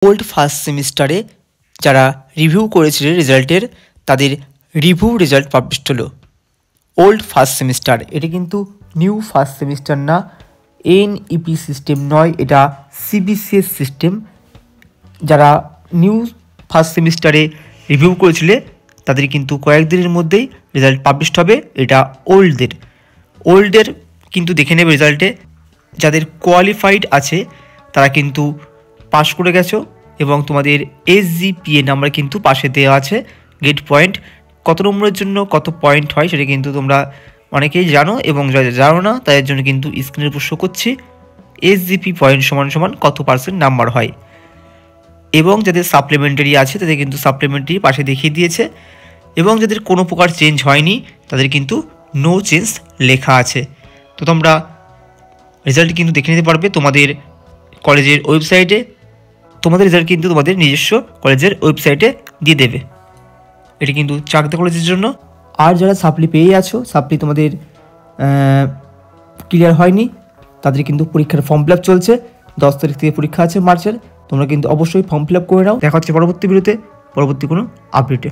Old first সেমিস্টারে যারা review করেছিলেন রেজাল্টের তাদের রিভিউ রেজাল্ট পাবলিশ হলো। ওল্ড ফার্স্ট সেমিস্টার, এটা কিন্তু নিউ ফার্স্ট সেমিস্টার না, এনইপি সিস্টেম নয়, এটা সিবিসিএস সিস্টেম। যারা নিউ ফার্স্ট সেমিস্টারে রিভিউ করেছিলে তাদের কিন্তু কয়েকদিনের মধ্যেই রেজাল্ট পাবলিশ হবে। এটা ওল্ডদের কিন্তু দেখে নেবে রেজাল্টে। যাদের কোয়ালিফাইড আছে তারা কিন্তু পাস করে গেছো এবং তোমাদের SGPA নাম্বার কিন্তু পাশে দেওয়া আছে। গেট পয়েন্ট কত নম্বরের জন্য কত পয়েন্ট হয় সেটা কিন্তু তোমরা অনেকেই জানো, এবং যারা জানো না তাদের জন্য কিন্তু স্ক্রিনের উপর শো করছি SGP পয়েন্ট সমান কত পার্সেন্ট নাম্বার হয়। এবং যাদের সাপ্লিমেন্টারি আছে তাদের কিন্তু সাপ্লিমেন্টারি পাশে দেখিয়ে দিয়েছে, এবং যাদের কোনো প্রকার চেঞ্জ হয়নি তাদের কিন্তু নো চেঞ্জ লেখা আছে। তো তোমরা রেজাল্ট কিন্তু দেখে নিতে পারবে তোমাদের কলেজের ওয়েবসাইটে। তোমাদের রেজাল্ট কিন্তু তোমাদের নিজস্ব কলেজের ওয়েবসাইটে দিয়ে দেবে। এটি কিন্তু চাকদা কলেজের জন্য। আর যারা সাপ্লি পেয়ে আছো, সাপ্লি তোমাদের ক্লিয়ার হয়নি, তাদের কিন্তু পরীক্ষার ফর্ম ফিল আপ চলছে। 10 তারিখ থেকে পরীক্ষা আছে মার্চের। তোমরা কিন্তু অবশ্যই ফর্ম ফিল আপ করে নাও। দেখা হচ্ছে পরবর্তী ভিডিওতে, পরবর্তী কোনো আপডেটে।